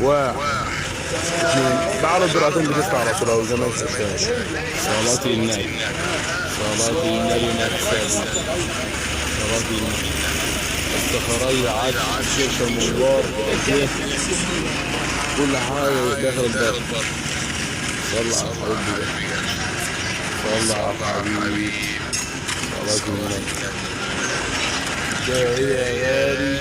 واحد اثنين بعرض براتين بتدفع على طول او زي ما انت شايف. صلاة النبي، صلاة النبي مكسب، صلاة النبي. الصخرية عاد شاشة منوار كده، كل حاجة داخل البر. صلى على الحبيب، صلى على الحبيب، صلاة النبي. ده هي يا غالي.